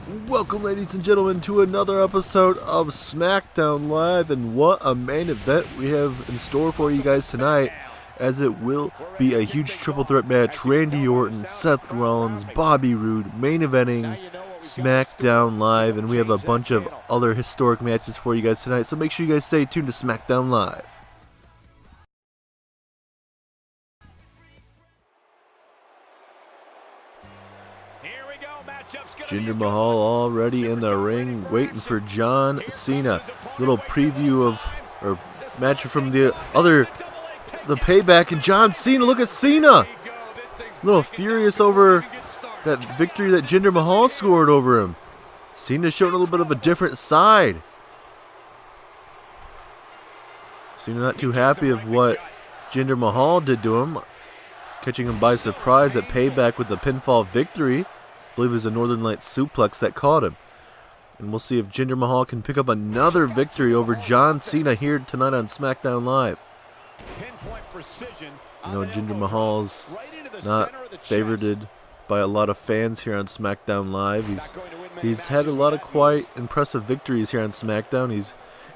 Welcome, ladies and gentlemen, to another episode of SmackDown Live, and what a main event we have in store for you guys tonight, as it will be a huge triple threat match. Randy Orton, Seth Rollins, Bobby Roode, main eventing SmackDown Live, and we have a bunch of other historic matches for you guys tonight, so make sure you guys stay tuned to SmackDown Live. Jinder Mahal already in the ring, waiting for John Cena. Little preview of, or match from the payback, and John Cena, look at Cena! A little furious over that victory that Jinder Mahal scored over him. Cena showing a little bit of a different side. Cena not too happy of what Jinder Mahal did to him, catching him by surprise at Payback with the pinfall victory. I believe it was a Northern Lights suplex that caught him. And we'll see if Jinder Mahal can pick up another victory over John Cena here tonight on SmackDown Live. You know, Jinder Mahal's not favored by a lot of fans here on SmackDown Live. He's had a lot of quite impressive victories here on SmackDown.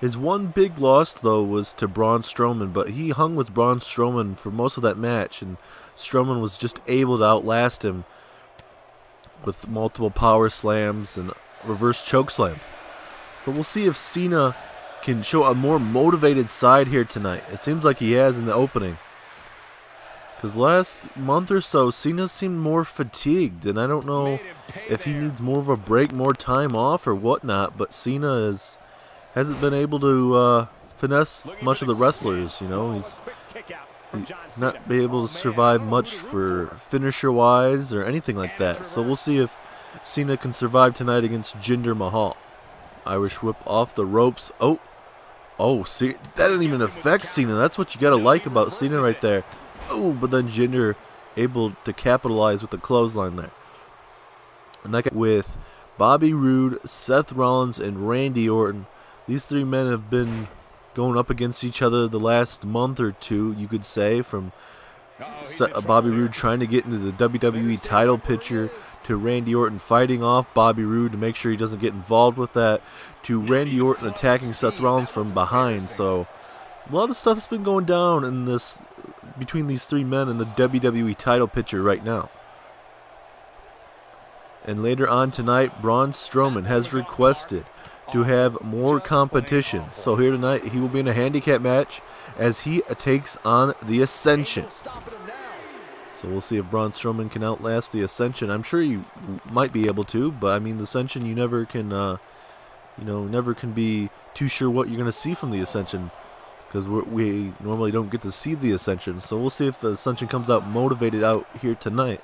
His one big loss, though, was to Braun Strowman, but he hung with Braun Strowman for most of that match, and Strowman was just able to outlast him with multiple power slams and reverse choke slams. So we'll see if Cena can show a more motivated side here tonight. It seems like he has in the opening, because last month or so Cena seemed more fatigued, and I don't know if he needs more of a break, more time off or whatnot, but Cena hasn't been able to finesse much of the wrestlers. You know, he's not be able to survive much for finisher-wise or anything like that. So we'll see if Cena can survive tonight against Jinder Mahal. Irish whip off the ropes. Oh, see, that didn't even affect Cena. That's what you got to like about Cena right there. Oh, but then Jinder able to capitalize with the clothesline there. And that with Bobby Roode, Seth Rollins, and Randy Orton. These three men have been going up against each other the last month or two, you could say, from Bobby Roode trying to get into the WWE title picture, to Randy Orton fighting off Bobby Roode to make sure he doesn't get involved with that, to Randy Orton attacking Seth Rollins from behind. So a lot of stuff has been going down in this between these three men in the WWE title picture right now. And later on tonight, Braun Strowman has requested to have more competition. So here tonight, he will be in a handicap match as he takes on the Ascension. So we'll see if Braun Strowman can outlast the Ascension. I'm sure he might be able to, but I mean, the Ascension, you never can, never can be too sure what you're going to see from the Ascension, because we normally don't get to see the Ascension. So we'll see if the Ascension comes out motivated out here tonight.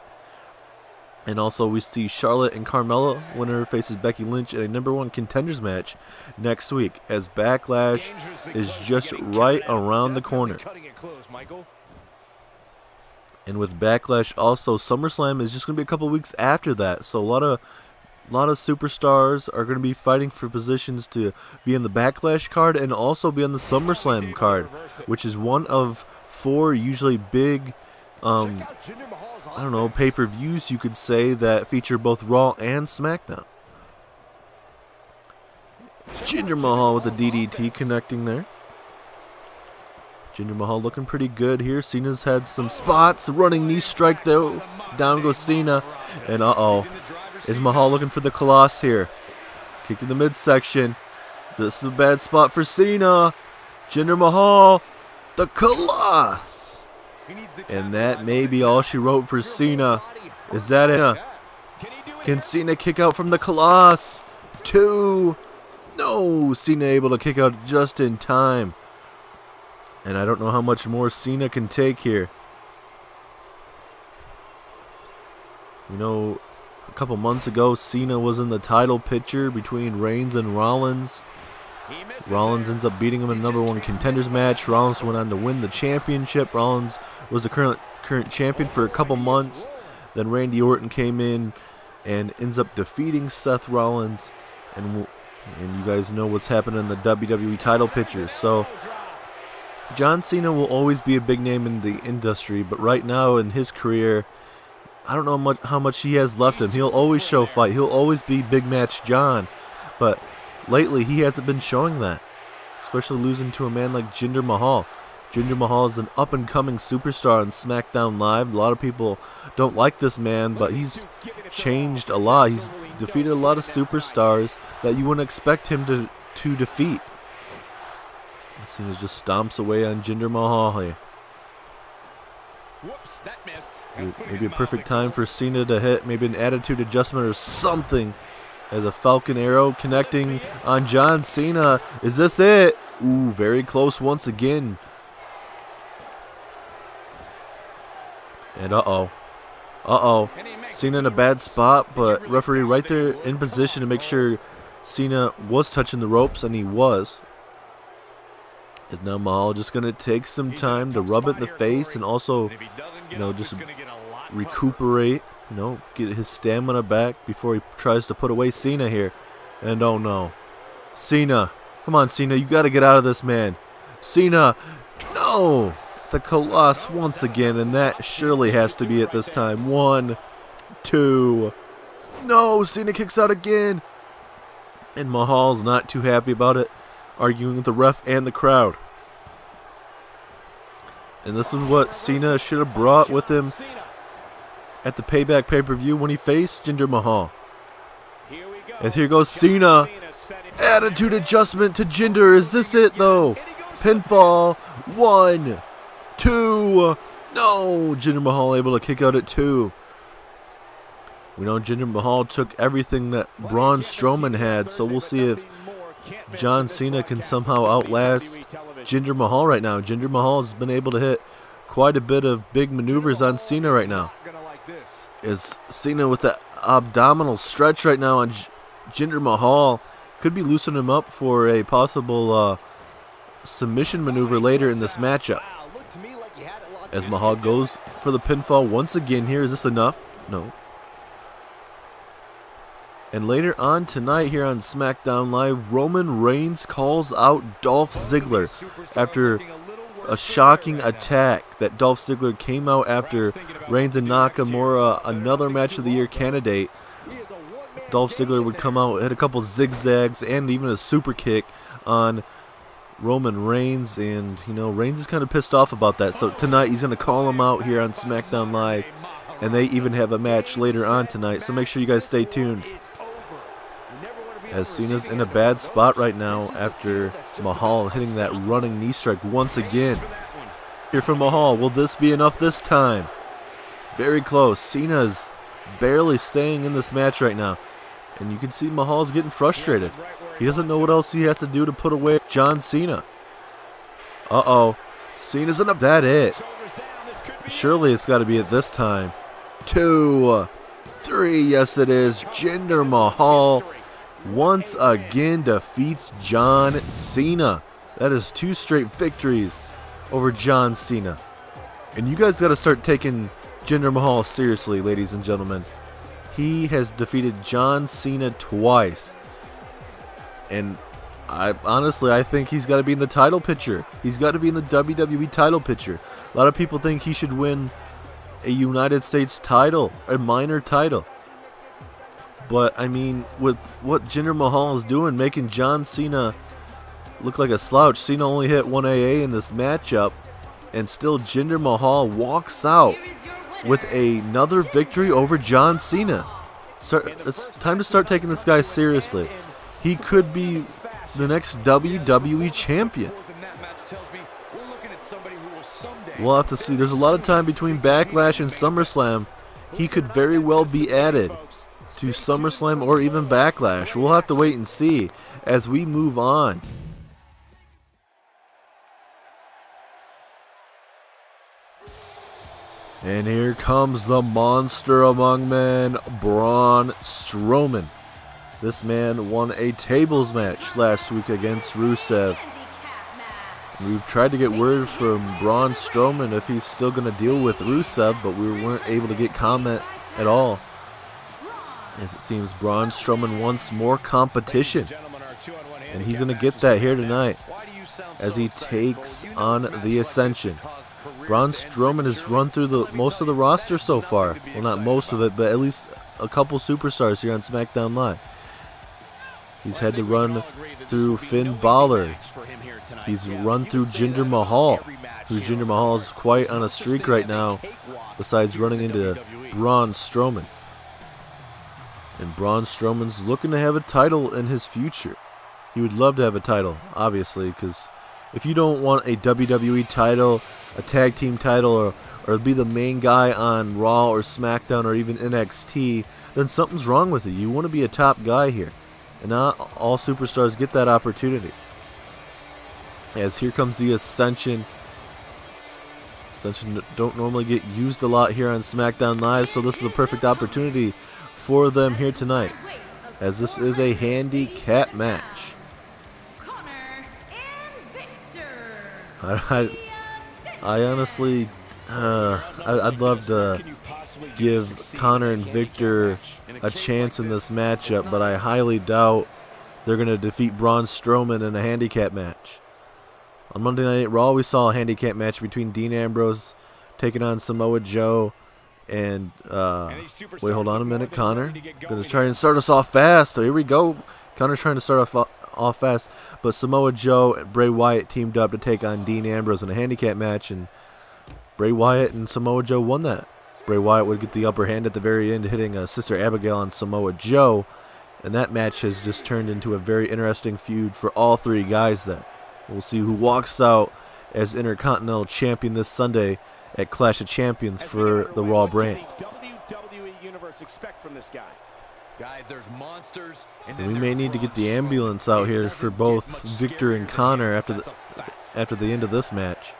And also we see Charlotte and Carmella, winner faces Becky Lynch in a #1 contenders match next week, as Backlash is just right around the corner. And with Backlash also, SummerSlam is just going to be a couple weeks after that. So a lot of superstars are going to be fighting for positions to be in the Backlash card and also be on the SummerSlam card, which is one of 4 usually big pay-per-views, you could say, that feature both Raw and SmackDown. Jinder Mahal with the DDT connecting there. Jinder Mahal looking pretty good here. Cena's had some spots. Running knee strike though. Down goes Cena. And is Mahal looking for the Colossus here? Kick to the midsection. This is a bad spot for Cena. Jinder Mahal. The Colossus. And that may be all she wrote for Cena. Is that it? Can Cena kick out from the Colossus? 2. No, Cena able to kick out just in time. And I don't know how much more Cena can take here. You know, a couple months ago, Cena was in the title picture between Reigns and Rollins. Rollins ends up beating him in a #1 contenders match. Rollins went on to win the championship. Rollins was the current champion for a couple months. Then Randy Orton came in and ends up defeating Seth Rollins. And you guys know what's happened in the WWE title picture. So John Cena will always be a big name in the industry, but right now in his career, I don't know how much he has left in him. He'll always show fight. He'll always be Big Match John. But lately, he hasn't been showing that. Especially losing to a man like Jinder Mahal. Jinder Mahal is an up-and-coming superstar on SmackDown Live. A lot of people don't like this man, but he's changed a lot. He's defeated a lot of superstars that you wouldn't expect him to defeat. Cena just stomps away on Jinder Mahal here. Whoops, that missed. Maybe a perfect time for Cena to hit maybe an attitude adjustment or something. As a Falcon Arrow connecting on John Cena. Is this it? Ooh, very close once again. And uh-oh. Cena in a bad spot, but referee right there in position to make sure Cena was touching the ropes, and he was. Is now Mahal just going to take some time to rub it in the face and also, just recuperate, get his stamina back before he tries to put away Cena here. And oh no. Cena. Come on, Cena. You got to get out of this, man. Cena. No. The Colossus once again, and that surely has to be it this time. 1, 2. No. Cena kicks out again. And Mahal's not too happy about it, arguing with the ref and the crowd. And this is what Cena should have brought with him at the Payback pay-per-view when he faced Jinder Mahal. As here goes Cena. Attitude adjustment to Jinder. Is this it, though? Pinfall. 1, 2. No. Jinder Mahal able to kick out at 2. We know Jinder Mahal took everything that Braun Strowman had, so we'll see if John Cena can somehow outlast Jinder Mahal right now. Jinder Mahal has been able to hit quite a bit of big maneuvers on Cena right now. Is Cena with the abdominal stretch right now on Jinder Mahal. Could be loosening him up for a possible submission maneuver later in this matchup. As Mahal goes for the pinfall once again here. Is this enough? No. And later on tonight here on SmackDown Live, Roman Reigns calls out Dolph Ziggler after a shocking attack that Dolph Ziggler came out after Reigns and Nakamura, another match of the year candidate. Dolph Ziggler would come out, hit a couple zigzags and even a super kick on Roman Reigns, and Reigns is kind of pissed off about that. So tonight he's going to call him out here on SmackDown Live, and they even have a match later on tonight. So make sure you guys stay tuned. As Cena's in a bad spot right now after Mahal hitting that running knee strike once again. Here from Mahal, will this be enough this time? Very close. Cena's barely staying in this match right now. And you can see Mahal's getting frustrated. He doesn't know what else he has to do to put away John Cena. Uh-oh. Cena's in a... That it. Surely it's got to be it this time. 2, 3. Yes, it is. Jinder Mahal once again defeats John Cena. That is 2 straight victories over John Cena. And you guys got to start taking Jinder Mahal seriously, ladies and gentlemen. He has defeated John Cena twice. And I think he's got to be in the title picture. He's got to be in the WWE title picture. A lot of people think he should win a United States title, a minor title. But, I mean, with what Jinder Mahal is doing, making John Cena look like a slouch. Cena only hit 1 AA in this matchup, and still Jinder Mahal walks out with another victory over John Cena. It's time to start taking this guy seriously. He could be the next WWE champion. We'll have to see. There's a lot of time between Backlash and SummerSlam. He could very well be added to SummerSlam or even Backlash. We'll have to wait and see as we move on. And here comes the monster among men, Braun Strowman. This man won a tables match last week against Rusev. We've tried to get word from Braun Strowman if he's still going to deal with Rusev, but we weren't able to get comment at all. As it seems Braun Strowman wants more competition, and he's going to get that here tonight as he takes on the Ascension. Braun Strowman has run through most of the roster so far. Well, not most of it, but at least a couple superstars here on SmackDown Live. He's had to run through Finn Balor. He's run through Jinder Mahal, who Jinder Mahal is quite on a streak right now, besides running into Braun Strowman. And Braun Strowman's looking to have a title in his future. He would love to have a title, obviously, because if you don't want a WWE title, a tag team title, or be the main guy on Raw or SmackDown or even NXT, then something's wrong with you. You want to be a top guy here. And not all superstars get that opportunity. As here comes the Ascension. Ascension don't normally get used a lot here on SmackDown Live, so this is a perfect opportunity for them here tonight, as this is a handicap match. I honestly, I'd love to give Connor and Victor a chance in this matchup, but I highly doubt they're going to defeat Braun Strowman in a handicap match. On Monday Night Raw, we saw a handicap match between Dean Ambrose taking on Samoa Joe. And, wait, hold on a minute, Connor. Going to try and start us off fast. So here we go. Connor's trying to start off fast. But Samoa Joe and Bray Wyatt teamed up to take on Dean Ambrose in a handicap match. And Bray Wyatt and Samoa Joe won that. Bray Wyatt would get the upper hand at the very end, hitting Sister Abigail on Samoa Joe. And that match has just turned into a very interesting feud for all three guys there. We'll see who walks out as Intercontinental Champion this Sunday at Clash of Champions for the Raw brand. And we may need to get the ambulance out here for both Victor and Connor after the end of this match.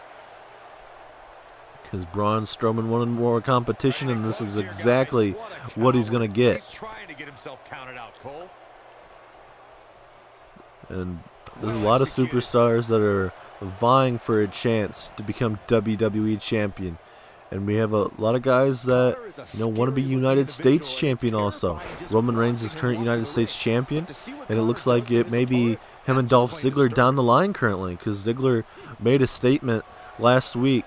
Because Braun Strowman wanted more competition, and this is exactly what he's going to get. And there's a lot of superstars that are vying for a chance to become WWE champion. And we have a lot of guys that, want to be United States champion also. Roman Reigns is current United States champion, and it looks like it may be him and Dolph Ziggler down the line currently, because Ziggler made a statement last week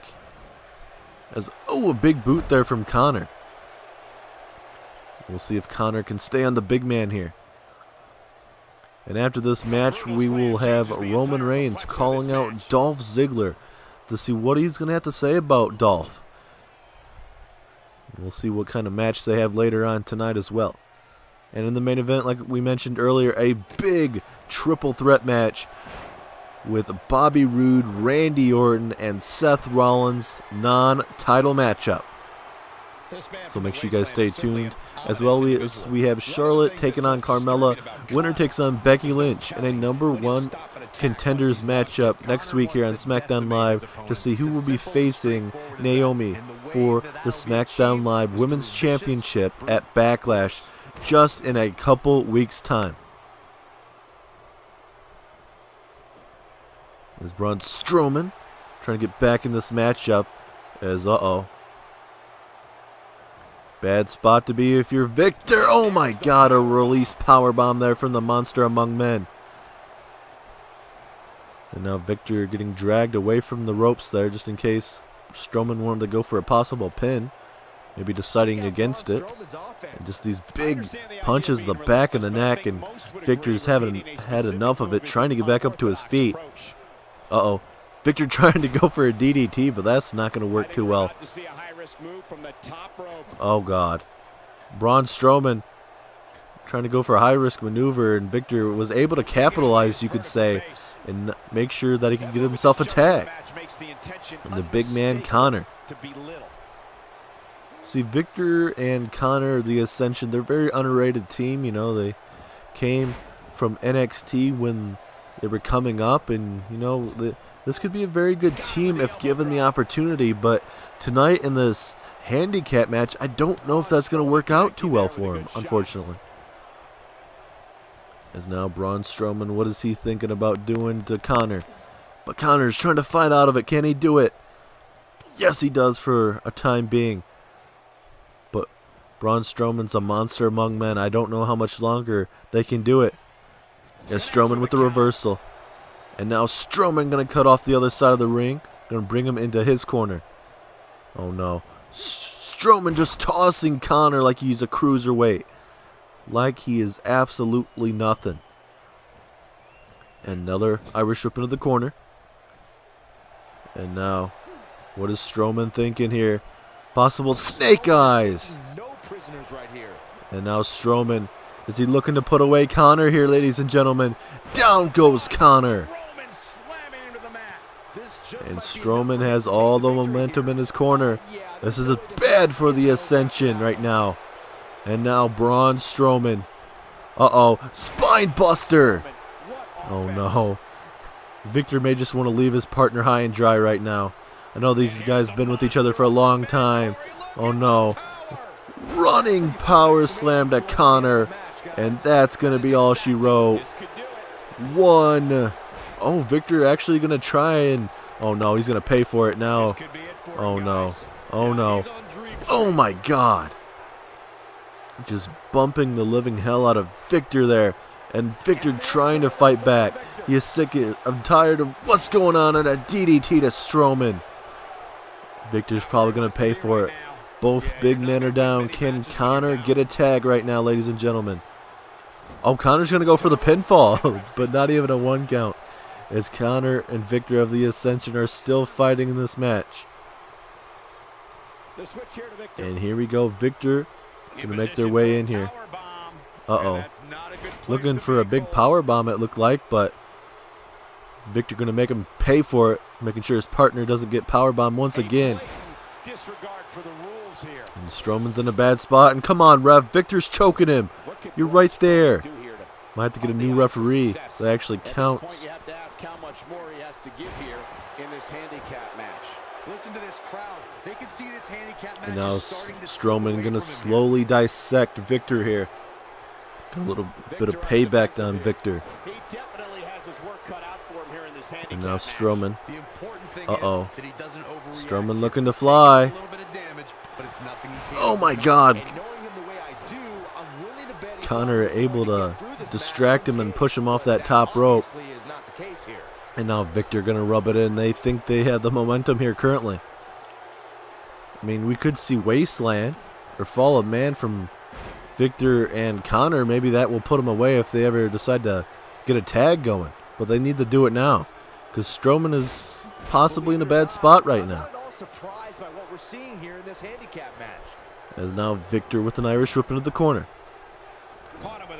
as, a big boot there from Connor. We'll see if Connor can stay on the big man here. And after this match, we will have Roman Reigns calling out Dolph Ziggler to see what he's going to have to say about Dolph. We'll see what kind of match they have later on tonight as well. And in the main event, like we mentioned earlier, a big triple threat match with Bobby Roode, Randy Orton, and Seth Rollins non-title matchup. So make sure you guys stay tuned. As well as we have Charlotte taking on Carmella. Winner takes on Becky Lynch in a #1 contenders matchup next week here on SmackDown Live to see who will be facing Naomi for the SmackDown Live Women's Championship at Backlash just in a couple weeks' time. As Braun Strowman trying to get back in this matchup as bad spot to be if you're Victor. Oh my God, a release powerbomb there from the Monster Among Men. And now Victor getting dragged away from the ropes there just in case Strowman wanted to go for a possible pin. Maybe deciding against it. And just these big punches to the back of the neck, and Victor's had enough of it, trying to get back up to his feet. Victor trying to go for a DDT, but that's not going to work too well. Oh God. Braun Strowman trying to go for a high-risk maneuver, and Victor was able to capitalize, you could say, and make sure that he could get himself a tag. And the big man, Connor. See, Victor and Connor, the Ascension, they're a very underrated team. They came from NXT when they were coming up, and, this could be a very good team if given the opportunity, but tonight in this handicap match, I don't know if that's going to work out too well for him, unfortunately. As now Braun Strowman, what is he thinking about doing to Connor? But Connor's trying to fight out of it. Can he do it? Yes, he does for a time being. But Braun Strowman's a monster among men. I don't know how much longer they can do it. As Strowman with the reversal. And now Strowman going to cut off the other side of the ring. Going to bring him into his corner. Oh no. Strowman just tossing Connor like he's a cruiserweight. Like he is absolutely nothing. Another Irish whip into the corner. And now, what is Strowman thinking here? Possible snake eyes. And now Strowman, is he looking to put away Connor here, ladies and gentlemen? Down goes Connor. And Strowman has all the momentum in his corner. This is bad for the Ascension right now. And now Braun Strowman. Uh-oh, spine buster. Oh no. Victor may just want to leave his partner high and dry right now. I know these guys have been with each other for a long time. Oh no. Running power slam to Connor. And that's going to be all she wrote. One. Oh, Victor actually going to try and... Oh no, he's going to pay for it now. Oh no. Oh no. Oh my God. Just bumping the living hell out of Victor there. And Victor trying to fight back. He is sick. I'm tired of what's going on and a DDT to Strowman. Victor's probably going to pay for it. Both big men are down. Can Connor get a tag right now, ladies and gentlemen? Oh, Connor's going to go for the pinfall, but not even a 1 count. As Connor and Victor of the Ascension are still fighting in this match. And here we go. Victor going to make their way in here. Uh-oh. Looking for a big power bomb, it looked like, but Victor going to make him pay for it, making sure his partner doesn't get power bomb once again. And Strowman's in a bad spot, and come on, ref, Victor's choking him. You're right there. Might have to get a new referee that actually counts. And now Strowman going to slowly dissect Victor here. A little bit of payback on Victor. And now Strowman. Uh-oh. Strowman looking to fly. Oh my God. Connor able to distract him and push him off that top rope. And now Victor going to rub it in. They think they have the momentum here currently. I mean, we could see Wasteland or Fall of Man from Victor and Connor. Maybe that will put them away if they ever decide to get a tag going. But they need to do it now, because Strowman is possibly in a bad spot right now. As now Victor with an Irish whip into the corner.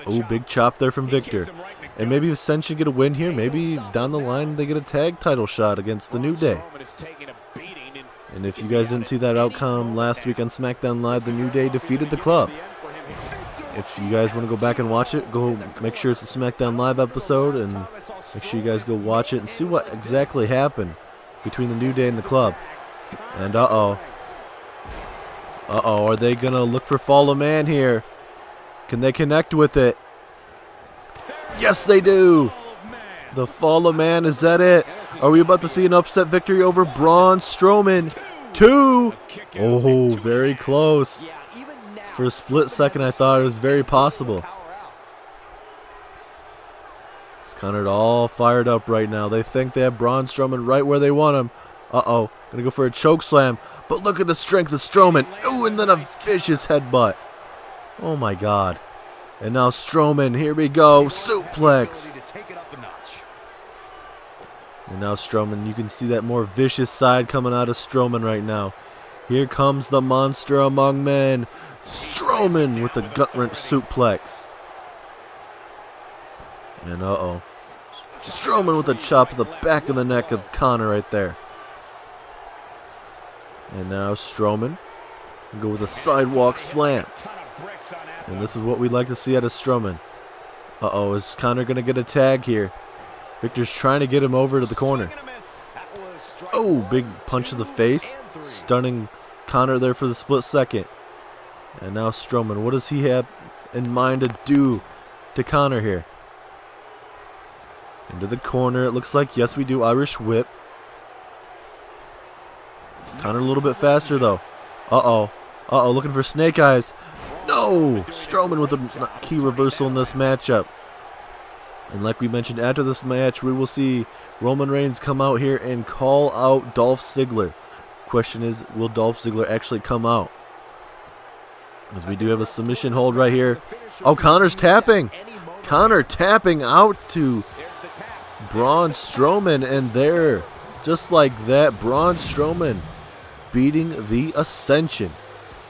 Oh, big chop there from Victor. And maybe Ascension get a win here. Maybe down the line they get a tag title shot against the New Day. And if you guys didn't see that outcome last week on SmackDown Live, the New Day defeated the club. If you guys want to go back and watch it, go make sure it's a SmackDown Live episode, and make sure you guys go watch it and see what exactly happened between the New Day and the club. And uh-oh. Uh-oh, are they going to look for Fall of Man here? Can they connect with it? Yes, they do! The Fall of Man, is that it? Are we about to see an upset victory over Braun Strowman? 2! Oh, very close. For a split second, I thought it was very possible. It's kind of all fired up right now. They think they have Braun Strowman right where they want him. Uh-oh. Gonna go for a choke slam. But look at the strength of Strowman. Ooh, and then a vicious headbutt. Oh, my God. And now Strowman. Here we go. Suplex. And now Strowman. You can see that more vicious side coming out of Strowman right now. Here comes the monster among men. Strowman with the gut-wrench suplex. And uh-oh. Strowman with a chop to the back of the neck of Connor right there. And now Strowman will go with a sidewalk slam. And this is what we'd like to see out of Strowman. Uh-oh, is Connor going to get a tag here? Victor's trying to get him over to the corner. Oh, big punch to the face. Stunning Connor there for the split second. And now Strowman, what does he have in mind to do to Connor here? Into the corner, it looks like. Yes, we do. Irish whip. Connor a little bit faster, though. Uh-oh. Uh-oh, looking for snake eyes. No! Strowman with a key reversal in this matchup. And like we mentioned, after this match, we will see Roman Reigns come out here and call out Dolph Ziggler. Question is, will Dolph Ziggler actually come out? As we do have a submission hold right here. Oh, Connor's tapping. Connor tapping out to Braun Strowman, and there, just like that, Braun Strowman beating the Ascension.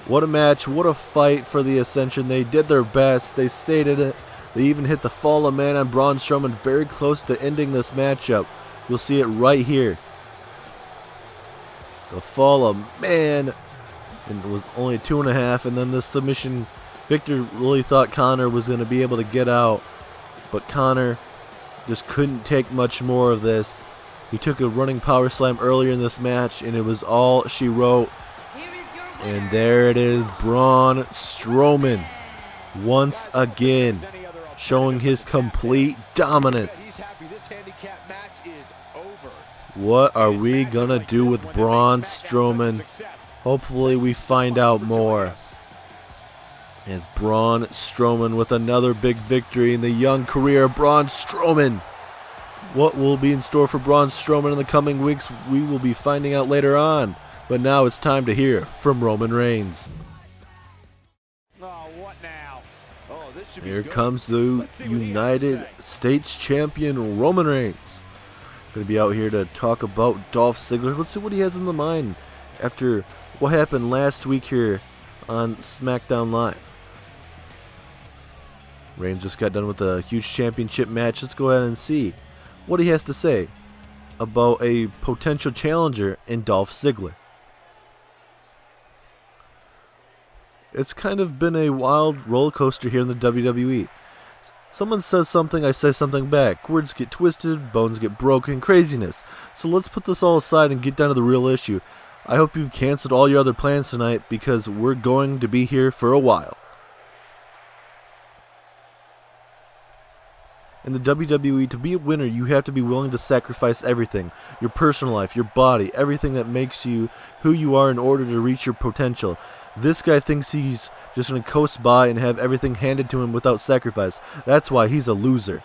What a match, what a fight for the Ascension. They did their best, they stayed in it. They even hit the fall of man on Braun Strowman, very close to ending this matchup. You'll see it right here. The fall of man, and it was only 2.5, and then the submission. Victor really thought Connor was going to be able to get out, but Connor just couldn't take much more of this. He took a running power slam earlier in this match, and it was all she wrote. And there it is, Braun Strowman once again showing his complete dominance. What are we going to do with Braun Strowman? Hopefully we find out more. As Braun Strowman with another big victory in the young career of Braun Strowman. What will be in store for Braun Strowman in the coming weeks, we will be finding out later on. But now it's time to hear from Roman Reigns. Here comes the United States Champion Roman Reigns. Going to be out here to talk about Dolph Ziggler. Let's see what he has in the mind after what happened last week here on SmackDown Live. Reigns just got done with a huge championship match. Let's go ahead and see what he has to say about a potential challenger in Dolph Ziggler. It's kind of been a wild roller coaster here in the WWE. Someone says something, I say something back. Words get twisted, bones get broken, craziness. So let's put this all aside and get down to the real issue. I hope you've canceled all your other plans tonight because we're going to be here for a while. In the WWE, to be a winner, you have to be willing to sacrifice everything. Your personal life, your body, everything that makes you who you are in order to reach your potential. This guy thinks he's just going to coast by and have everything handed to him without sacrifice. That's why he's a loser.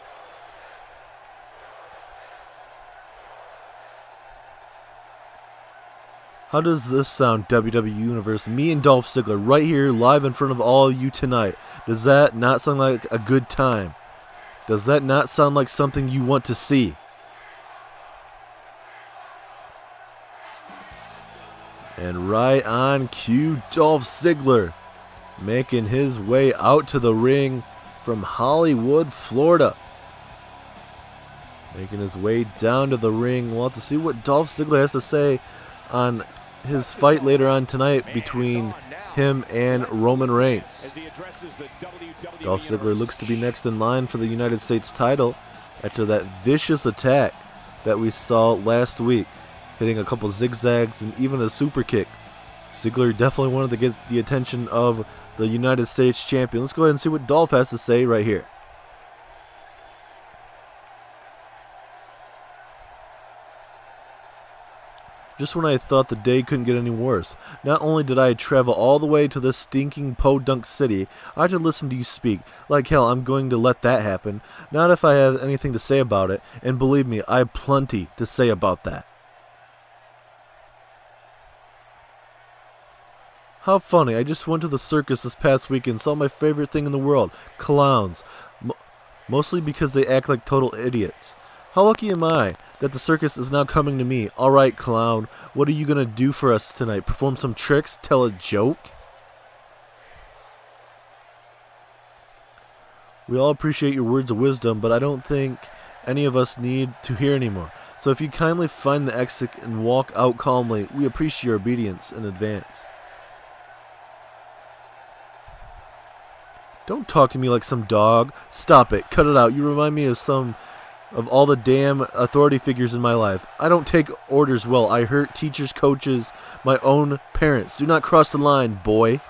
How does this sound, WWE Universe? Me and Dolph Ziggler right here live in front of all of you tonight. Does that not sound like a good time? Does that not sound like something you want to see? And right on cue, Dolph Ziggler making his way out to the ring from Hollywood, Florida. Making his way down to the ring. We'll have to see what Dolph Ziggler has to say on his fight later on tonight between him and Roman Reigns. Dolph Ziggler looks to be next in line for the United States title after that vicious attack that we saw last week, hitting a couple zigzags and even a super kick. Ziggler definitely wanted to get the attention of the United States champion. Let's go ahead and see what Dolph has to say right here. Just when I thought the day couldn't get any worse, not only did I travel all the way to this stinking podunk city, I had to listen to you speak. Like hell, I'm going to let that happen. Not if I have anything to say about it, and believe me, I have plenty to say about that. How funny, I just went to the circus this past weekend and saw my favorite thing in the world, clowns. Mostly because they act like total idiots. How lucky am I that the circus is now coming to me? Alright, clown, what are you going to do for us tonight? Perform some tricks? Tell a joke? We all appreciate your words of wisdom, but I don't think any of us need to hear anymore. So if you kindly find the exit and walk out calmly, we appreciate your obedience in advance. Don't talk to me like some dog. Stop it. Cut it out. You remind me of all the damn authority figures in my life. I don't take orders well. I hurt teachers, coaches, my own parents. Do not cross the line, boy.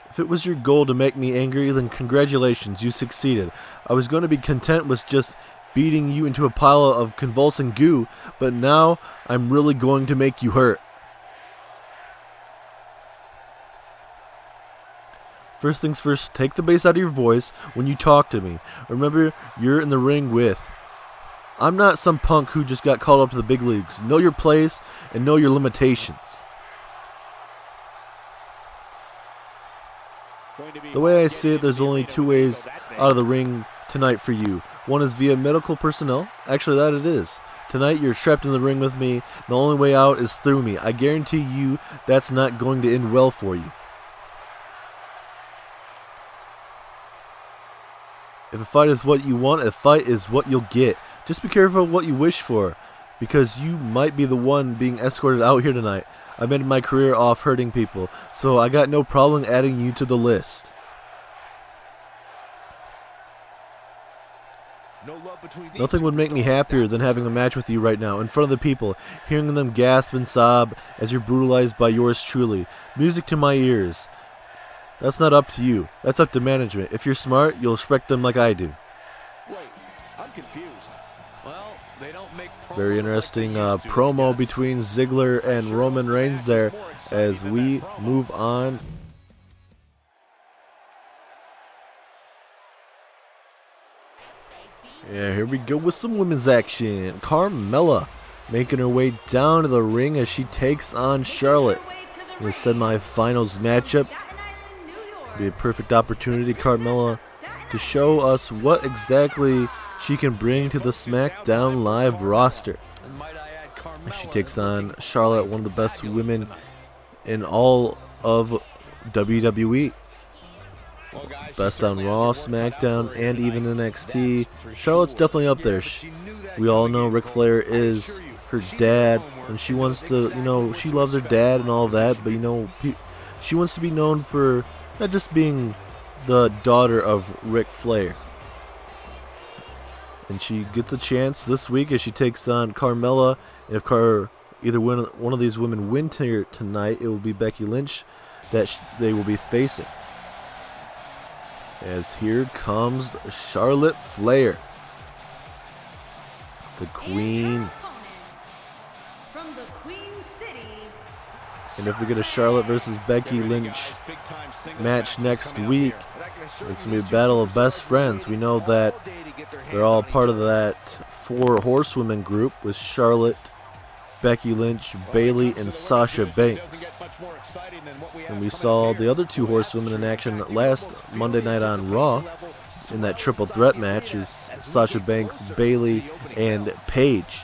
If it was your goal to make me angry, then congratulations, you succeeded. I was going to be content with just beating you into a pile of convulsing goo, but now I'm really going to make you hurt. First things first, take the bass out of your voice when you talk to me. Remember, you're in the ring with I'm not some punk who just got called up to the big leagues. Know your place and know your limitations. The way I see it, there's only 2 ways out of the ring tonight for you. One is via medical personnel. Actually, that it is. Tonight, you're trapped in the ring with me. The only way out is through me. I guarantee you that's not going to end well for you. If a fight is what you want, a fight is what you'll get. Just be careful what you wish for, because you might be the one being escorted out here tonight. I made my career off hurting people, so I got no problem adding you to the list. Nothing would make me happier than having a match with you right now, in front of the people, hearing them gasp and sob as you're brutalized by yours truly. Music to my ears. That's not up to you. That's up to management. If you're smart, you'll respect them like I do. Wait, I'm confused. Well, they don't make very interesting promo between Ziggler and Roman Reigns there as we move on. Yeah, here we go with some women's action. Carmella making her way down to the ring as she takes on Charlotte in the semifinals matchup. Be a perfect opportunity, Carmella, to show us what exactly she can bring to the SmackDown Live roster. She takes on Charlotte, one of the best women in all of WWE. Best on Raw, SmackDown, and even NXT. Charlotte's definitely up there. We all know Ric Flair is her dad, and she wants to, she loves her dad and all of that, but she wants to be known for not just being the daughter of Ric Flair. And she gets a chance this week as she takes on Carmella. And if either one of these women win here tonight, it will be Becky Lynch that they will be facing. As here comes Charlotte Flair, the Queen. And if we get a Charlotte versus Becky Lynch match next week, it's going to be a battle of best friends. We know that they're all part of that 4 horsewomen group with Charlotte, Becky Lynch, Bayley, and Sasha Banks. And we saw the other 2 horsewomen in action last Monday night on Raw in that triple threat match is Sasha Banks, Bayley, and Paige.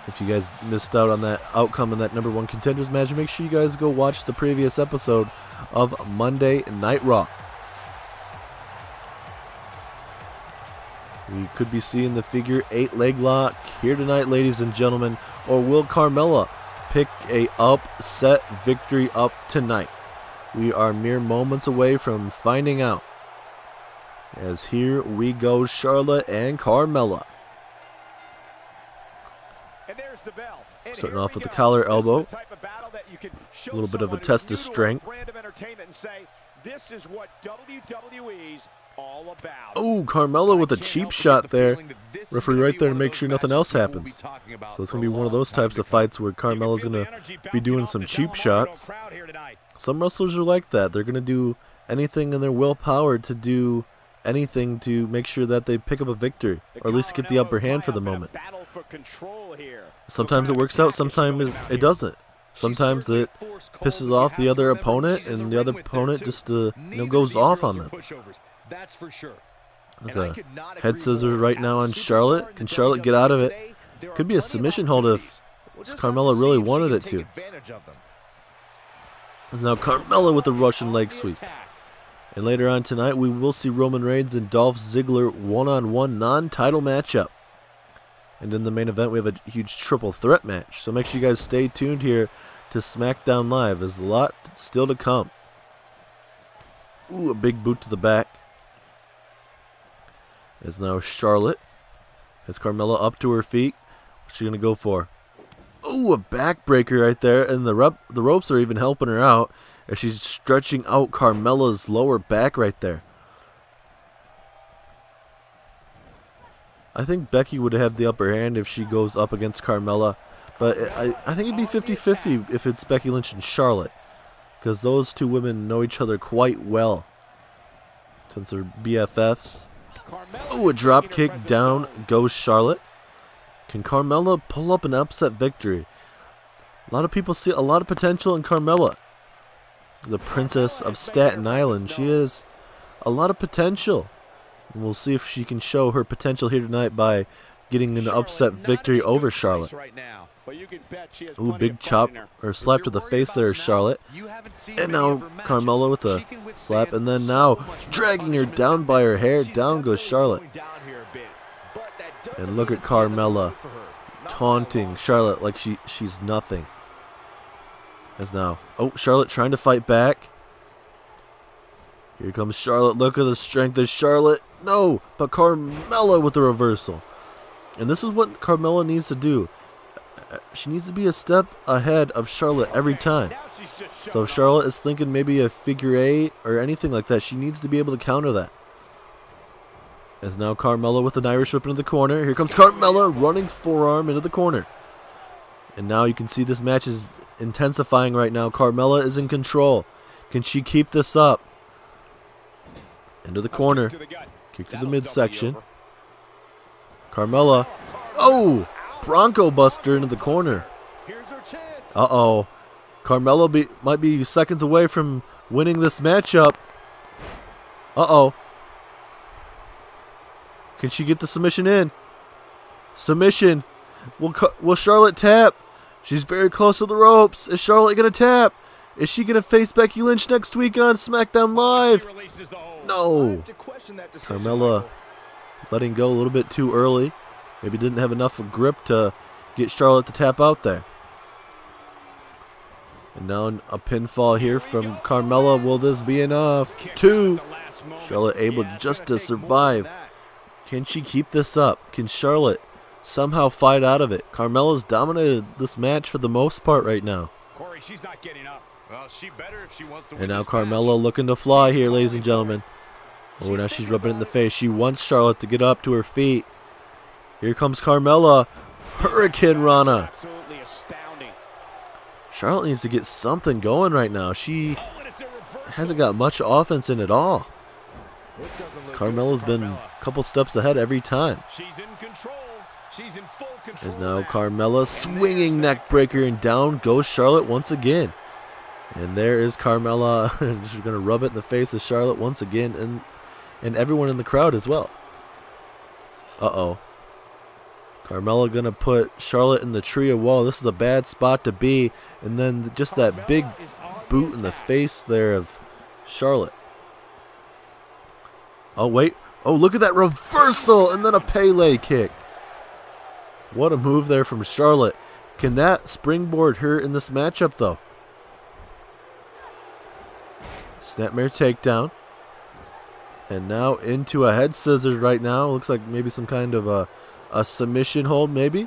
If you guys missed out on that outcome in that number 1 contenders match, make sure you guys go watch the previous episode of Monday Night Raw. We could be seeing the figure 8 leg lock here tonight, ladies and gentlemen. Or will Carmella pick a upset victory up tonight? We are mere moments away from finding out. As here we go, Charlotte and Carmella. Starting off with the collar elbow. A little bit of a test of strength. This is what WWE's all about. Oh, Carmella with a cheap shot there. Referee right there to make sure nothing else happens. So it's going to be one of those types of fights where Carmella's going to be doing some cheap shots. Some wrestlers are like that. They're going to do anything in their willpower to do anything to make sure that they pick up a victory, or at least get the upper hand for the moment. Sometimes it works out, sometimes it doesn't. Sometimes it pisses off the other opponent, and the other opponent just goes off on them. There's a head scissors right now on Charlotte. Can Charlotte get out of it? Could be a submission hold if Carmella really wanted it to. There's now Carmella with the Russian leg sweep. And later on tonight, we will see Roman Reigns and Dolph Ziggler one-on-one non-title matchup. And in the main event, we have a huge triple threat match. So make sure you guys stay tuned here to SmackDown Live. There's a lot still to come. Ooh, a big boot to the back. As now Charlotte has Carmella up to her feet. What's she going to go for? Ooh, a backbreaker right there. And the ropes are even helping her out as she's stretching out Carmella's lower back right there. I think Becky would have the upper hand if she goes up against Carmella. But I think it'd be 50-50 if it's Becky Lynch and Charlotte. Because those 2 women know each other quite well. Since they're BFFs. Oh, a drop kick, down goes Charlotte. Can Carmella pull up an upset victory? A lot of people see a lot of potential in Carmella, the princess of Staten Island. She has a lot of potential. And we'll see if she can show her potential here tonight by getting an upset victory over Charlotte. Ooh, big chop or slap to the face there, Charlotte. And now Carmella with a slap, and then now dragging her down by her hair. Down goes Charlotte. And look at Carmella taunting Charlotte like she's nothing. As now, oh, Charlotte trying to fight back. Here comes Charlotte. Look at the strength of Charlotte. No, but Carmella with the reversal. And this is what Carmella needs to do. She needs to be a step ahead of Charlotte every time. So if Charlotte is thinking maybe a figure eight or anything like that, she needs to be able to counter that. As now Carmella with an Irish whip into the corner. Here comes Carmella running forearm into the corner. And now you can see this match is intensifying right now. Carmella is in control. Can she keep this up? Into the corner. Kick to the midsection. Carmella. Oh! Bronco Buster into the corner. Uh-oh. Carmella might be seconds away from winning this matchup. Uh-oh. Can she get the submission in? Submission. Will Charlotte tap? She's very close to the ropes. Is Charlotte going to tap? Is she going to face Becky Lynch next week on SmackDown Live? No. Carmella letting go a little bit too early. Maybe didn't have enough grip to get Charlotte to tap out there. And now a pinfall here from Carmella. Will this be enough? 2. Charlotte able just to survive. Can she keep this up? Can Charlotte somehow fight out of it? Carmella's dominated this match for the most part right now. And now Carmella looking to fly here, ladies and gentlemen. Oh, now she's rubbing it in the face. She wants Charlotte to get up to her feet. Here comes Carmella. Hurricane Rana. Charlotte needs to get something going right now. She hasn't got much offense in at all. Carmella's been a couple steps ahead every time. There's now Carmella swinging neck breaker, and down goes Charlotte once again. And there is Carmella. She's going to rub it in the face of Charlotte once again, and everyone in the crowd as well. Uh-oh. Carmella going to put Charlotte in the tree of woe. This is a bad spot to be. And then just that big boot in the face there of Charlotte. Oh, wait. Oh, look at that reversal and then a Pele kick. What a move there from Charlotte. Can that springboard her in this matchup, though? Snapmare takedown. And now into a head scissors right now. Looks like maybe some kind of a submission hold, maybe.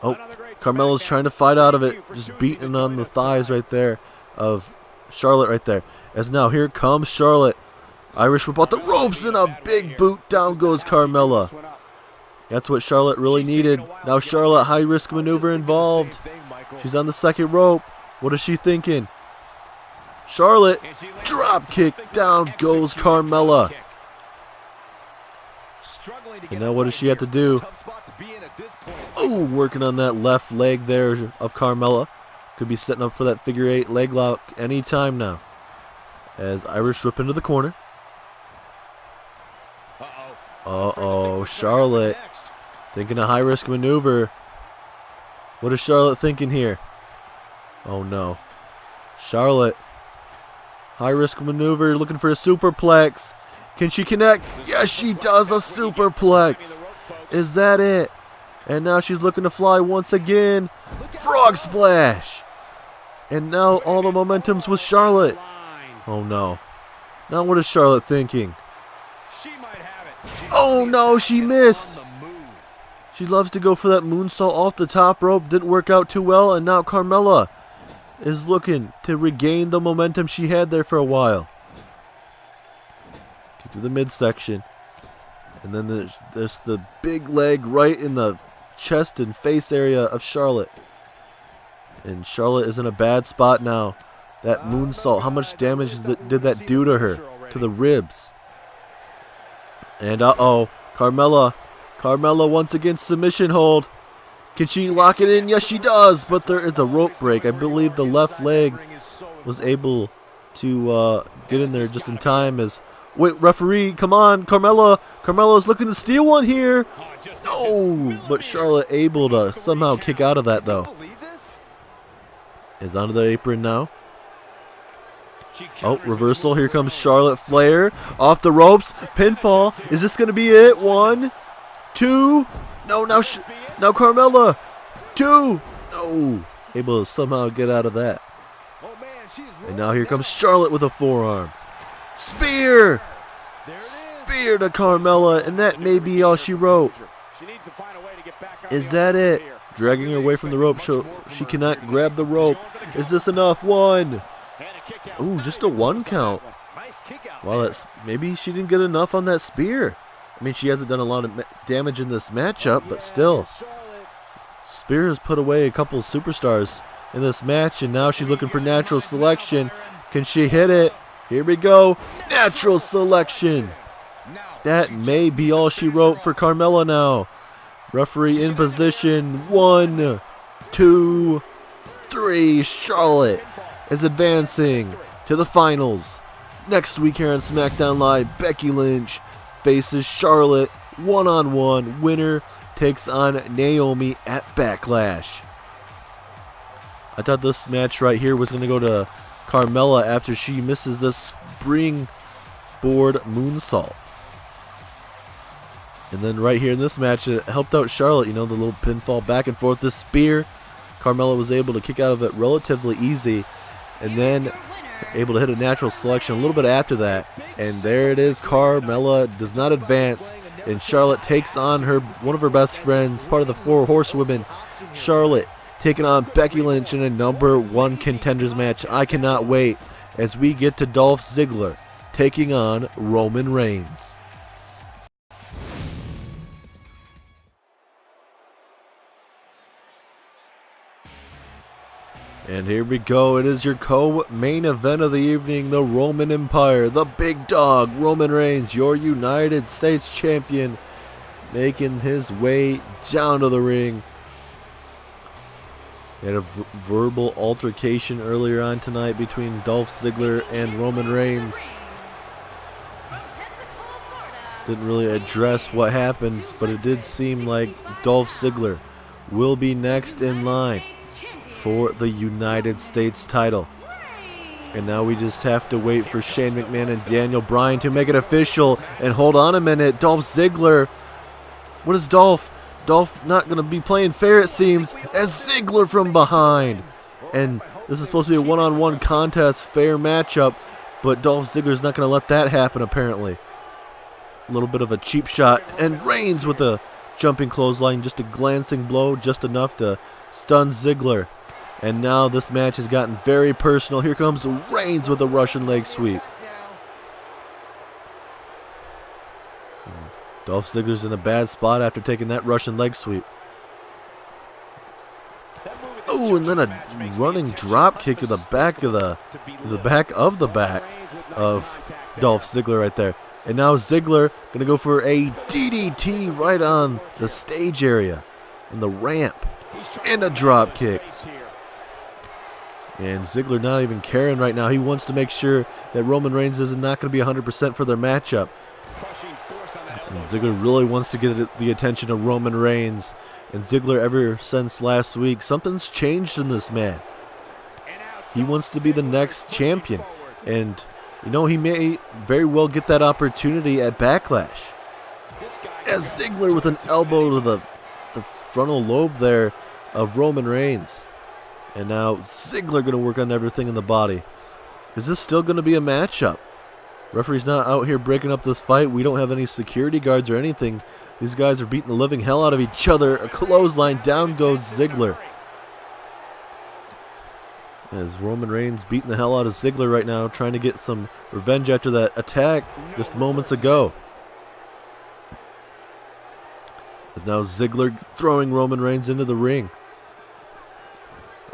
Oh, Carmella's trying to fight out of it. Just beating on the thighs right there of Charlotte right there. As now here comes Charlotte. Irish whip out the ropes and a big boot. Down goes Carmella. That's what Charlotte really needed. Now Charlotte, high risk maneuver involved. She's on the second rope. What is she thinking? Charlotte, drop kick. Down goes Carmella. And now what does she have to do? Oh, working on that left leg there of Carmella. Could be setting up for that figure eight leg lock anytime now. As Irish whip into the corner. Uh-oh, Charlotte thinking a high-risk maneuver. What is Charlotte thinking here? Oh, no. Charlotte, high-risk maneuver, looking for a superplex. Can she connect? Yes, she does, a superplex. Is that it? And now she's looking to fly once again. Frog splash. And now all the momentum's with Charlotte. Oh, no. Now what is Charlotte thinking? Oh, no, she missed. She loves to go for that moonsault off the top rope. Didn't work out too well. And now Carmella is looking to regain the momentum she had there for a while. Kick to the midsection. And then there's the big leg right in the chest and face area of Charlotte. And Charlotte is in a bad spot now. That moonsault, how much damage did that do to her? To the ribs. And uh-oh, Carmella once again submission hold. Can she lock it in? Yes, she does, but there is a rope break. I believe the left leg was able to get in there just in time as... Wait, referee, come on, Carmella is looking to steal one here. No, but Charlotte able to somehow kick out of that, though. Is onto the apron now. Oh, reversal. Here comes Charlotte Flair. Off the ropes. Pinfall. Is this going to be it? 1, 2. No, now Carmella. 2. No. Able to somehow get out of that. And now here comes Charlotte with a forearm. Spear. Spear to Carmella. And that may be all she wrote. Is that it? Dragging her away from the rope. She cannot grab the rope. Is this enough? 1. Ooh, just a 1 count. Wow, that's maybe she didn't get enough on that spear. I mean, she hasn't done a lot of damage in this matchup, but still. Spear has put away a couple of superstars in this match, and now she's looking for natural selection. Can she hit it? Here we go. Natural selection. That may be all she wrote for Carmella now. Referee in position. 1, 2, 3. Charlotte is advancing to the finals. Next week here on SmackDown Live, Becky Lynch faces Charlotte one-on-one. Winner takes on Naomi at Backlash. I thought this match right here was going to go to Carmella after she misses this springboard moonsault. And then right here in this match, it helped out Charlotte. You know, the little pinfall back and forth. This spear, Carmella was able to kick out of it relatively easy. And then able to hit a natural selection a little bit after that. And there it is. Carmella does not advance. And Charlotte takes on one of her best friends, part of the 4 horsewomen. Charlotte taking on Becky Lynch in a #1 contenders match. I cannot wait as we get to Dolph Ziggler taking on Roman Reigns. And here we go. It is your co-main event of the evening, the Roman Empire. The big dog, Roman Reigns, your United States champion, making his way down to the ring. They had a verbal altercation earlier on tonight between Dolph Ziggler and Roman Reigns. Didn't really address what happens, but it did seem like Dolph Ziggler will be next in line for the United States title. And now we just have to wait for Shane McMahon and Daniel Bryan to make it official. And hold on a minute, Dolph Ziggler. What is Dolph? Dolph not going to be playing fair, it seems, as Ziggler from behind. And this is supposed to be a one-on-one contest, fair matchup, but Dolph Ziggler's not going to let that happen, apparently. A little bit of a cheap shot, and Reigns with a jumping clothesline, just a glancing blow, just enough to stun Ziggler. And now this match has gotten very personal. Here comes Reigns with a Russian leg sweep. Dolph Ziggler's in a bad spot after taking that Russian leg sweep. Oh, and then a running drop kick to the back of the back of Dolph Ziggler right there. And now Ziggler going to go for a DDT right on the stage area in the ramp. And a drop kick. And Ziggler not even caring right now. He wants to make sure that Roman Reigns is not going to be 100% for their matchup. And Ziggler really wants to get the attention of Roman Reigns. And Ziggler, ever since last week, something's changed in this man. He wants to be the next champion. And, you know, he may very well get that opportunity at Backlash. As Ziggler with an elbow to the frontal lobe there of Roman Reigns. And now Ziggler going to work on everything in the body. Is this still going to be a matchup? Referee's not out here breaking up this fight. We don't have any security guards or anything. These guys are beating the living hell out of each other. A clothesline, down goes Ziggler. As Roman Reigns beating the hell out of Ziggler right now, trying to get some revenge after that attack just moments ago. As now Ziggler throwing Roman Reigns into the ring.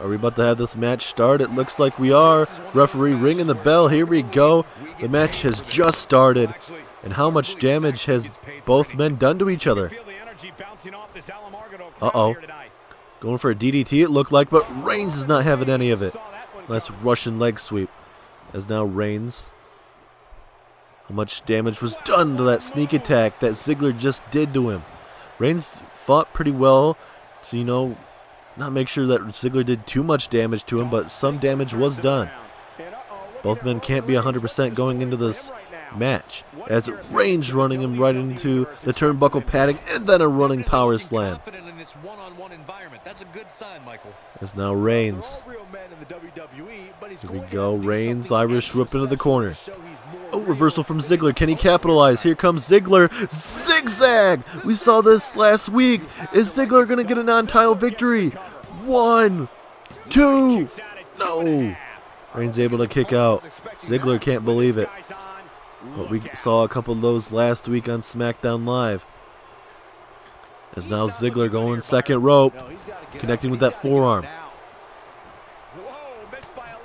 Are we about to have this match start? It looks like we are. Referee ringing the bell. Here we go. The match has just started. And how much damage has both men done to each other? Uh-oh. Going for a DDT it looked like, but Reigns is not having any of it. Nice Russian leg sweep. As now Reigns. How much damage was done to that sneak attack that Ziggler just did to him. Reigns fought pretty well to, not make sure that Ziggler did too much damage to him, but some damage was done. Both men can't be 100% going into this match, as Reigns running him right into the turnbuckle padding and then a running power slam. As now Reigns. Here we go, Reigns, Irish whip into the corner. Oh, reversal from Ziggler. Can he capitalize? Here comes Ziggler. Zigzag! We saw this last week. Is Ziggler going to get a non-title victory? 1, 2. No. Reigns able to kick out. Ziggler can't believe it. But we saw a couple of those last week on SmackDown Live. As now Ziggler going second rope. Connecting with that forearm.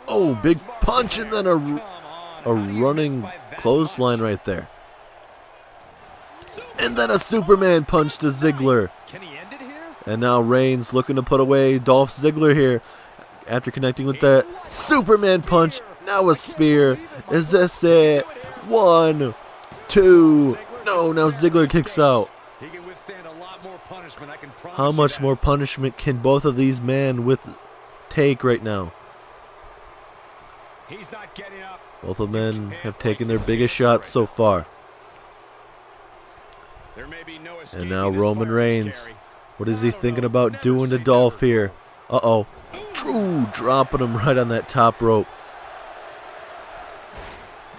Oh, big punch and then a running clothesline right there. And then a Superman punch to Ziggler. And now Reigns looking to put away Dolph Ziggler here. After connecting with that Superman punch. Now a spear. Is this it? 1, 2. No, now Ziggler kicks out. How much more punishment can both of these men take right now? Both of them have taken their biggest shots so far. And now Roman Reigns. What is he thinking about doing to Dolph here? Uh-oh. True, dropping him right on that top rope.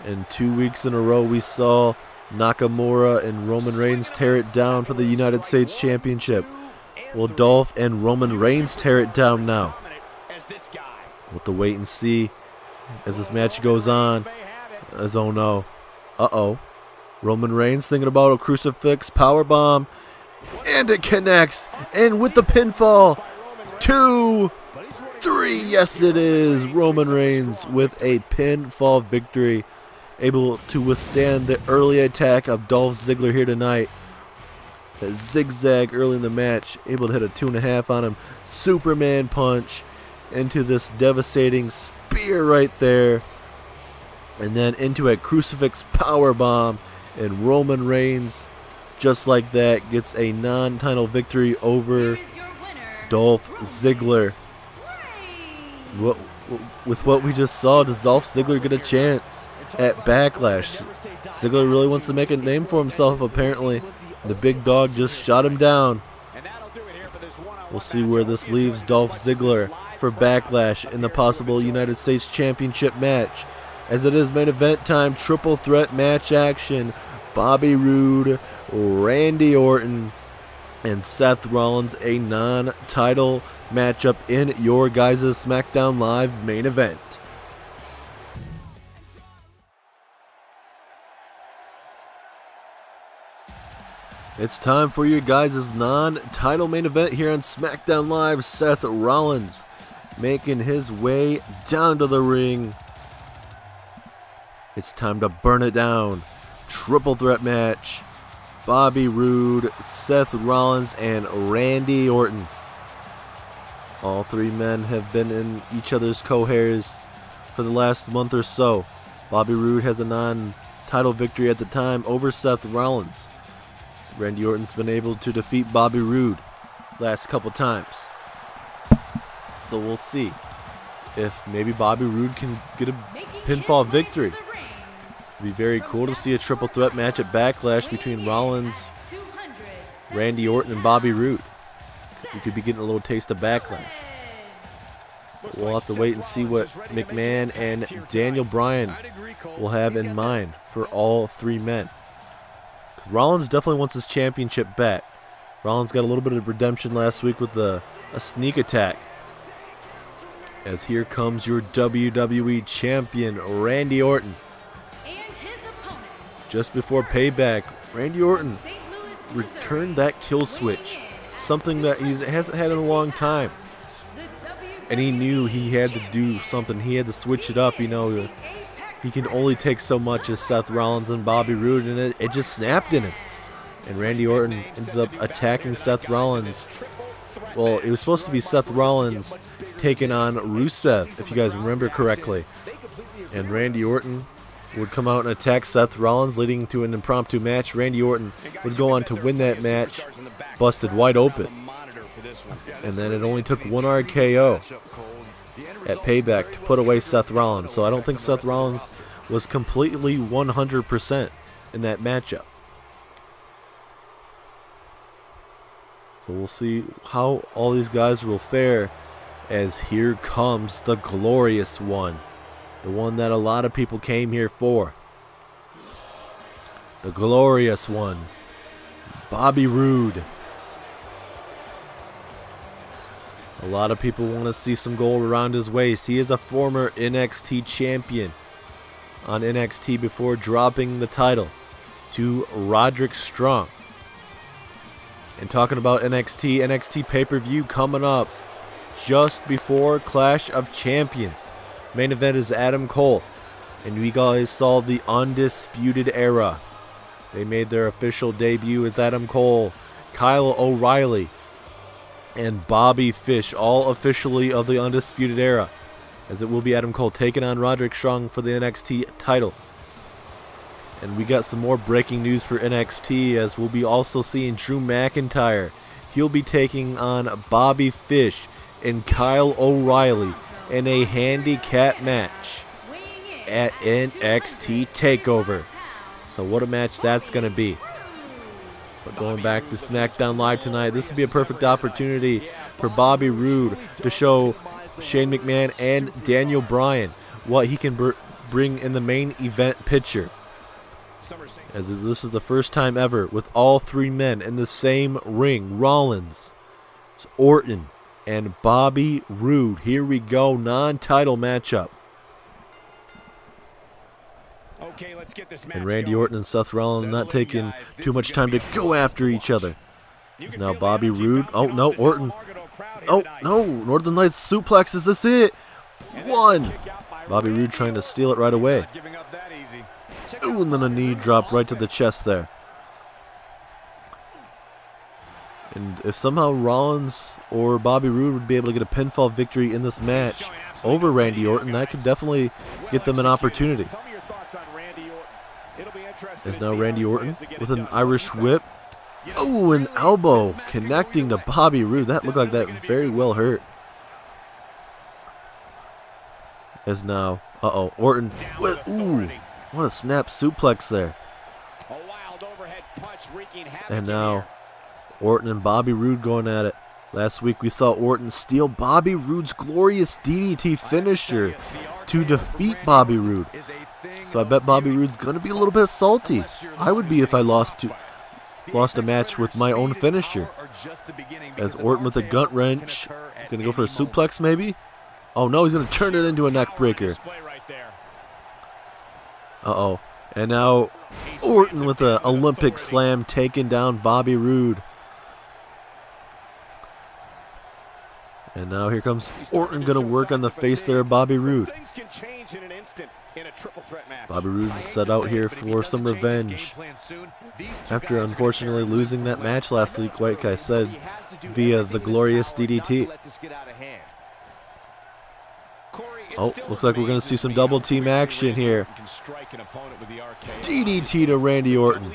And 2 weeks in a row we saw Nakamura and Roman Reigns tear it down for the United States Championship. Will Dolph and Roman Reigns tear it down now? We'll have to wait and see as this match goes on. As oh no. Uh-oh. Roman Reigns thinking about a crucifix powerbomb. And it connects. And with the pinfall. 2, 3. Yes, it is. Roman Reigns with a pinfall victory. Able to withstand the early attack of Dolph Ziggler here tonight. That zigzag early in the match. Able to hit a 2.5 on him. Superman punch into this devastating spear right there. And then into a crucifix powerbomb. And Roman Reigns, just like that, gets a non-title victory over Dolph Ziggler. With what we just saw, does Dolph Ziggler get a chance at Backlash? Ziggler really wants to make a name for himself, apparently. The big dog just shot him down. We'll see where this leaves Dolph Ziggler for Backlash in the possible United States Championship match. As it is main event time, triple threat match action. Bobby Roode, Randy Orton, and Seth Rollins, a non-title matchup in your guys' SmackDown Live main event. It's time for your guys' non-title main event here on SmackDown Live. Seth Rollins making his way down to the ring. It's time to burn it down. Triple threat match. Bobby Roode, Seth Rollins, and Randy Orton. All three men have been in each other's co-hairs for the last month or so. Bobby Roode has a non-title victory at the time over Seth Rollins. Randy Orton's been able to defeat Bobby Roode last couple times. So we'll see if maybe Bobby Roode can get a pinfall victory. It'd be very cool to see a triple threat match at Backlash between Rollins, Randy Orton, and Bobby Roode. You could be getting a little taste of Backlash. We'll have to wait and see what McMahon and Daniel Bryan will have in mind for all three men. Because Rollins definitely wants his championship back. Rollins got a little bit of redemption last week with a sneak attack. As here comes your WWE champion, Randy Orton. Just before Payback, Randy Orton returned that kill switch. Something that he hasn't had in a long time. And he knew he had to do something. He had to switch it up, he can only take so much as Seth Rollins and Bobby Roode, and it just snapped in him. And Randy Orton ends up attacking Seth Rollins. Well, it was supposed to be Seth Rollins taking on Rusev, if you guys remember correctly. And Randy Orton would come out and attack Seth Rollins, leading to an impromptu match. Randy Orton would go on to win that match, busted wide open. And then it only took one RKO at Payback to put away Seth Rollins. So I don't think Seth Rollins was completely 100% in that matchup. So we'll see how all these guys will fare, as here comes the glorious one. The one that a lot of people came here for. The glorious one. Bobby Roode. A lot of people want to see some gold around his waist. He is a former NXT champion on NXT before dropping the title to Roderick Strong. And talking about NXT pay-per-view coming up just before Clash of Champions. Main event is Adam Cole, and we guys saw the Undisputed Era. They made their official debut as Adam Cole, Kyle O'Reilly, and Bobby Fish, all officially of the Undisputed Era, as it will be Adam Cole taking on Roderick Strong for the NXT title. And we got some more breaking news for NXT, as we'll be also seeing Drew McIntyre. He'll be taking on Bobby Fish and Kyle O'Reilly in a handicap match at NXT TakeOver. So what a match that's going to be. But going back to SmackDown Live tonight, this would be a perfect opportunity for Bobby Roode to show Shane McMahon and Daniel Bryan what he can bring in the main event picture. As this is the first time ever with all three men in the same ring. Rollins, Orton, and Bobby Roode. Here we go, non-title matchup. Okay, let's get this match and Randy going. Orton and Seth Rollins not taking too much time to go after each other. It's now Bobby Roode. Oh, no, Orton. Oh, no, Northern Lights suplex. Is this it? One. Bobby Roode trying to steal it right away. Ooh, and then a knee drop right to the chest there. And if somehow Rollins or Bobby Roode would be able to get a pinfall victory in this match over Randy Orton, that could definitely get them an opportunity. There's now Randy Orton with an Irish whip. Oh, an elbow connecting to Bobby Roode. That looked like that very well hurt. As now, Orton. Ooh, what a snap suplex there. And now Orton and Bobby Roode going at it. Last week we saw Orton steal Bobby Roode's glorious DDT finisher to defeat Bobby Roode. So I bet Bobby Roode's going to be a little bit salty. I would be if I lost a match with my own finisher. As Orton with a gut wrench. Going to go for a suplex maybe? Oh no, he's going to turn it into a neck breaker. And now Orton with an Olympic slam taking down Bobby Roode. And now here comes Orton, going to work on the face there of Bobby Roode. Bobby Roode is set out here for some revenge after unfortunately losing that match last week, like I said, via the glorious DDT. Oh, looks like we're going to see some double team action here. DDT to Randy Orton.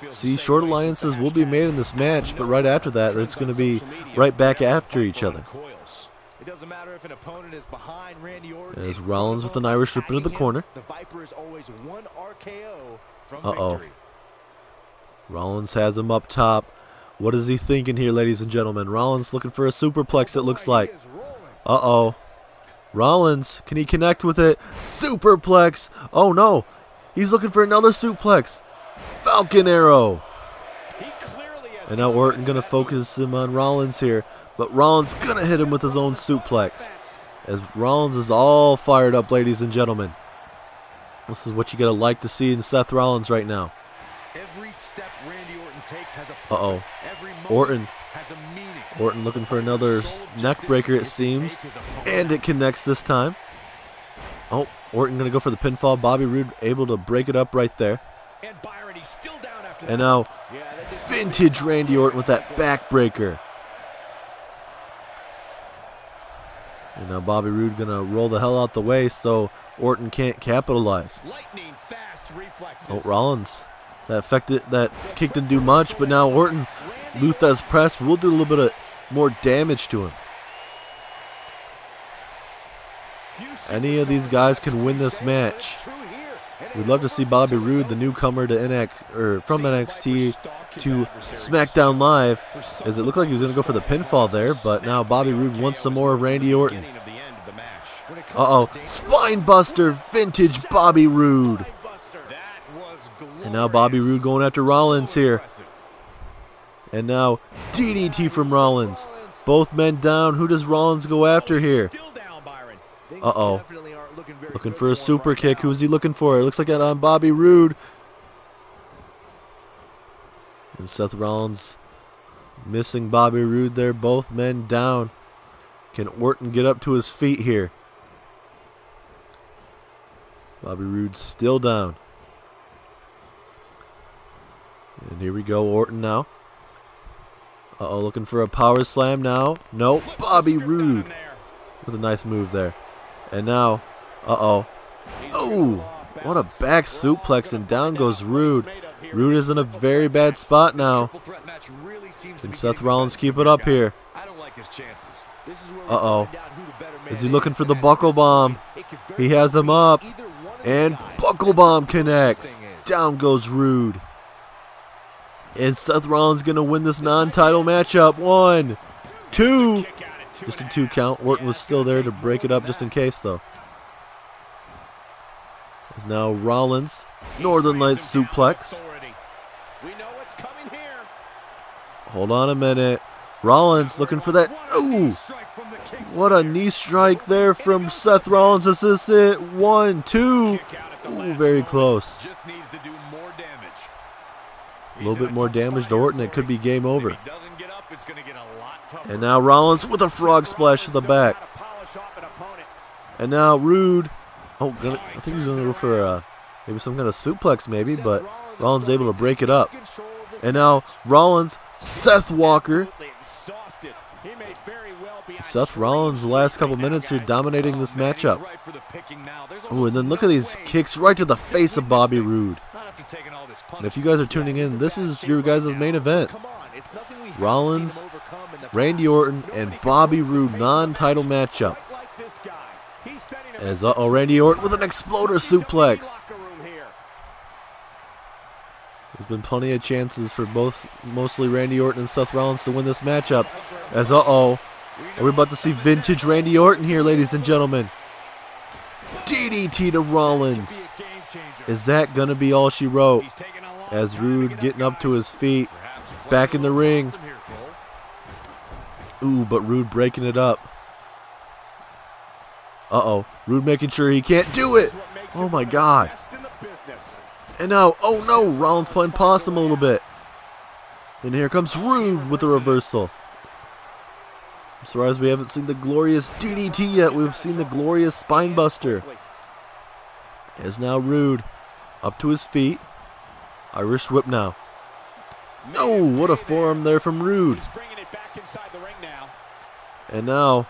See, short alliances will be made in this match, but right after that, it's going to be right back after each other. As Rollins with an Irish whip into the corner. Rollins has him up top. What is he thinking here, ladies and gentlemen? Rollins looking for a superplex, it looks like. Rollins, can he connect with it? Superplex. Oh no, he's looking for another suplex. Falcon Arrow. And now Orton going to focus him on Rollins here. But Rollins going to hit him with his own suplex. As Rollins is all fired up, ladies and gentlemen. This is what you got to like to see in Seth Rollins right now. Orton. Orton looking for another neck breaker, it seems. And it connects this time. Oh, Orton going to go for the pinfall. Bobby Roode able to break it up right there. And now, vintage Randy Orton with that backbreaker. And now Bobby Roode going to roll the hell out the way so Orton can't capitalize. Oh, Rollins. That kick didn't do much, but now Orton, Luthez press will do a little bit of more damage to him. Any of these guys can win this match. We'd love to see Bobby Roode, the newcomer to from NXT to SmackDown Live, as it looked like he was going to go for the pinfall there, but now Bobby Roode wants some more of Randy Orton. Uh-oh, spine buster, vintage Bobby Roode. And now Bobby Roode going after Rollins here. And now DDT from Rollins. Both men down. Who does Rollins go after here? Uh-oh. Looking for a super kick. Who's he looking for? It looks like it on Bobby Roode. And Seth Rollins missing Bobby Roode there. Both men down. Can Orton get up to his feet here? Bobby Roode still down. And here we go, Orton now. Uh-oh, looking for a power slam now. No, Bobby Roode with a nice move there. And now, uh-oh. Oh, what a back suplex, and down goes Roode. Roode is in a very bad spot now. Can Seth Rollins keep it up here? Uh-oh. Is he looking for the buckle bomb? He has him up. And buckle bomb connects. Down goes Roode. Is Seth Rollins going to win this non-title matchup? 1, 2. Just a 2 count. Orton was still there to break it up just in case, though. Is now Rollins. Northern Lights suplex. Hold on a minute. Rollins looking for that. Ooh. What a knee strike there from Seth Rollins. Is this it? 1, 2. Ooh, very close. A little bit more damage to Orton. It could be game over. And now Rollins with a frog splash to the back. And now Roode. Oh, I think he's going to go for maybe some kind of suplex maybe, but Rollins able to break it up. And now Rollins, Seth Walker. Seth Rollins the last couple minutes here dominating this matchup. Oh, and then look at these kicks right to the face of Bobby Roode. And if you guys are tuning in, this is your guys' main event. Rollins, Randy Orton, and Bobby Roode non-title matchup. As Randy Orton with an exploder suplex. There's been plenty of chances for mostly Randy Orton and Seth Rollins to win this matchup. As are we about to see vintage Randy Orton here, ladies and gentlemen? DDT to Rollins. Is that going to be all she wrote? As Roode getting up to his feet. Back in the ring. Ooh, but Roode breaking it up. Uh-oh. Roode making sure he can't do it. Oh, my God. And now, oh, no. Rollins playing possum a little bit. And here comes Roode with the reversal. I'm surprised we haven't seen the glorious DDT yet. We've seen the glorious spinebuster. As now Roode up to his feet. Irish whip now. No, what a forearm there from Roode. And now,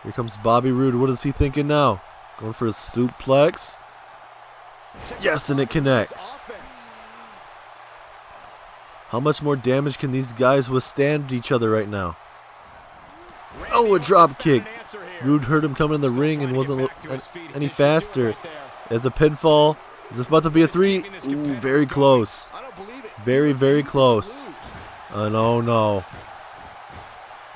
here comes Bobby Roode. What is he thinking now? Going for a suplex. Yes, and it connects. How much more damage can these guys withstand each other right now? Oh, a drop kick. Roode heard him coming in the ring and wasn't any faster. As a pinfall. Is this about to be a 3? Ooh, very close. Very, very close. And oh no.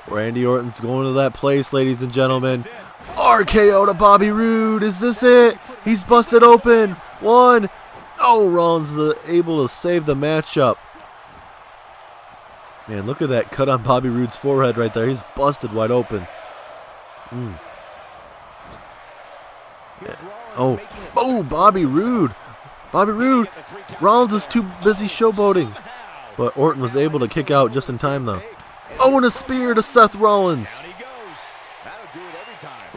Randy Orton's going to that place, ladies and gentlemen. RKO to Bobby Roode. Is this it? He's busted open. 1. Oh, Rollins is able to save the matchup. Man, look at that cut on Bobby Roode's forehead right there. He's busted wide open. Yeah. Oh, Bobby Roode. Bobby Roode. Rollins is too busy showboating. But Orton was able to kick out just in time, though. Oh, and a spear to Seth Rollins.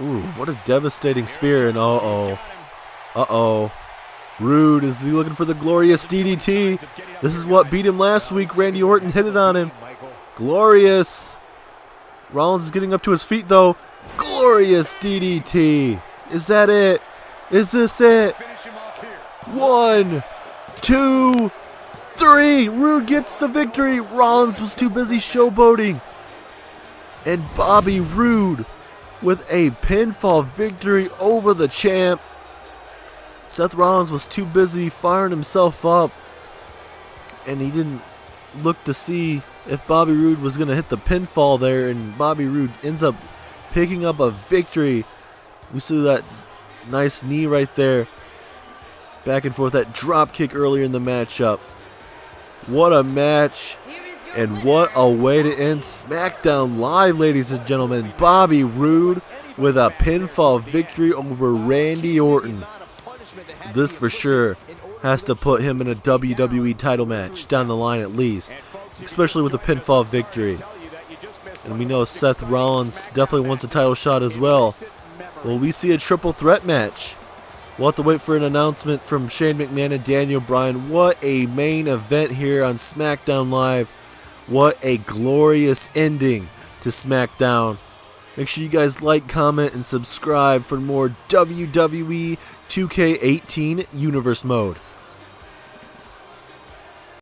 Ooh, what a devastating spear. And Roode, is he looking for the glorious DDT? This is what beat him last week. Randy Orton hit it on him. Glorious. Rollins is getting up to his feet, though. Glorious DDT. Is that it? Is this it? 1, 2, 3. Roode gets the victory. Rollins was too busy showboating. And Bobby Roode with a pinfall victory over the champ. Seth Rollins was too busy firing himself up, and he didn't look to see if Bobby Roode was going to hit the pinfall there, and Bobby Roode ends up picking up a victory. We saw that nice knee right there. Back and forth, that drop kick earlier in the matchup. What a match, and what a way to end SmackDown Live, ladies and gentlemen. Bobby Roode with a pinfall victory over Randy Orton. This for sure has to put him in a WWE title match down the line at least, especially with a pinfall victory. And we know Seth Rollins definitely wants a title shot as well. Will we see a triple threat match? We'll have to wait for an announcement from Shane McMahon and Daniel Bryan. What a main event here on SmackDown Live. What a glorious ending to SmackDown. Make sure you guys like, comment, and subscribe for more WWE 2K18 Universe Mode.